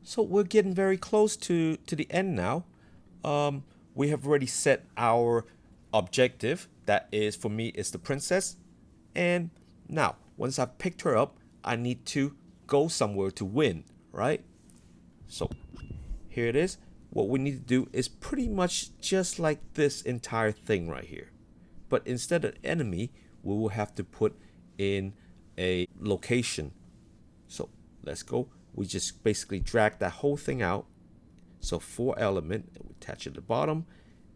So we're getting very close to the end now. We have already set our objective. That is, for me, is the princess. And now, once I've picked her up, I need to go somewhere to win, right? So here it is. What we need to do is pretty much just like this entire thing right here. But instead of enemy, we will have to put in a location. So let's go. We just basically drag that whole thing out. So 4 element, we attach it at the bottom,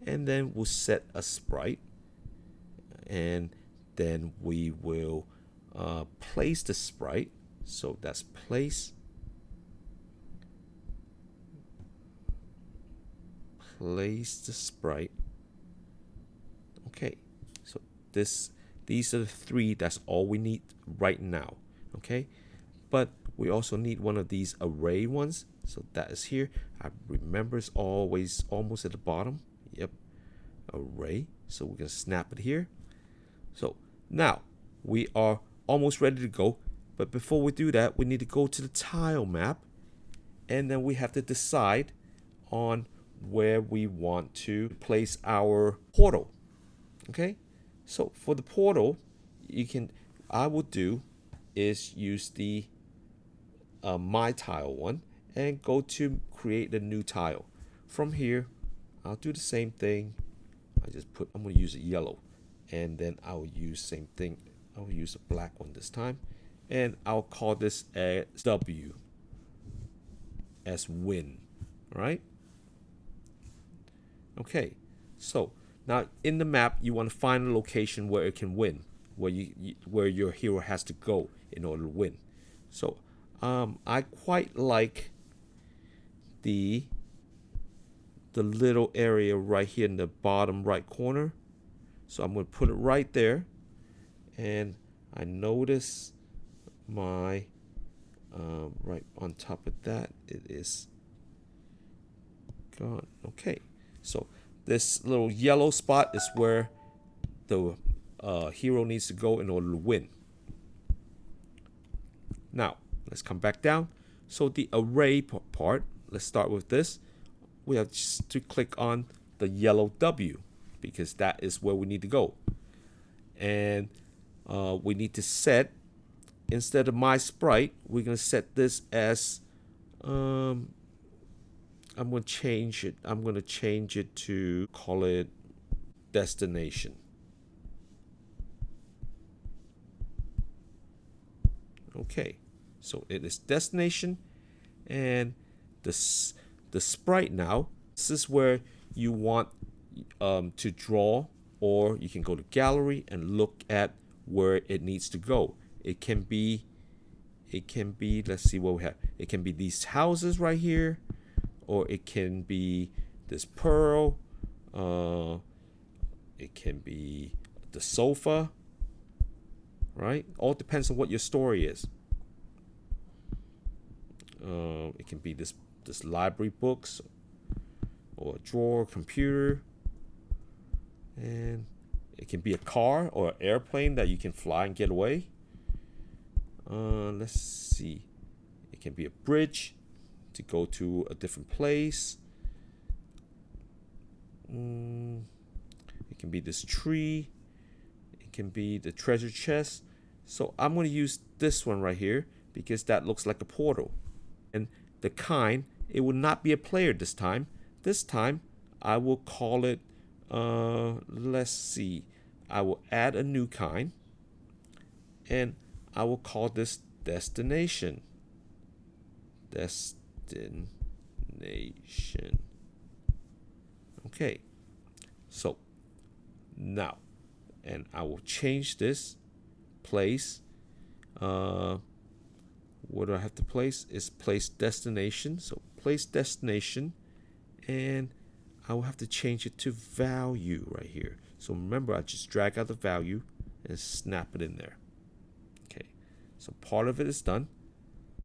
and then we'll set a sprite, and then we will place the sprite. So that's place the sprite. Okay, so these are the 3. That's all we need right now. Okay, but we also need one of these array ones. So that is here. I remember it's always almost at the bottom. Yep, array. So we're gonna snap it here. So now we are almost ready to go. But before we do that, we need to go to the tile map, and then we have to decide on where we want to place our portal. Okay, so for the portal, I will do is use the my tile one and go to create a new tile. From here, I'll do the same thing. I'm gonna use a yellow, and then I'll use same thing. I'll use a black one this time, and I'll call this as W as win. All right. Okay, so now in the map, you want to find a location where it can win, where your hero has to go in order to win. So I quite like the little area right here in the bottom right corner. So I'm going to put it right there, and I notice my right on top of that it is gone. Okay, so this little yellow spot is where the hero needs to go in order to win. Now let's come back down. So the array part, let's start with this. We have just to click on the yellow W, because that is where we need to go. And we need to set, instead of my sprite, we're going to set this as I'm going to change it. I'm going to change it to call it destination. Okay, so it is destination, and the sprite now. This is where you want to draw, or you can go to gallery and look at where it needs to go. It can be. Let's see what we have. It can be these houses right here, or it can be this pearl. It can be the sofa. Right? All depends on what your story is. It can be this library books, or a drawer, computer, and it can be a car or an airplane that you can fly and get away. Let's see. It can be a bridge to go to a different place. It can be this tree. It can be the treasure chest. So I'm going to use this one right here because that looks like a portal. And the kind, it will not be a player this time. This time I will call it, let's see, I will add a new kind, and I will call this destination. Destination. Okay, so now, and I will change this place. What do I have to place? Is place destination. So place destination, and I will have to change it to value right here. So remember, I just drag out the value and snap it in there. Okay, so part of it is done.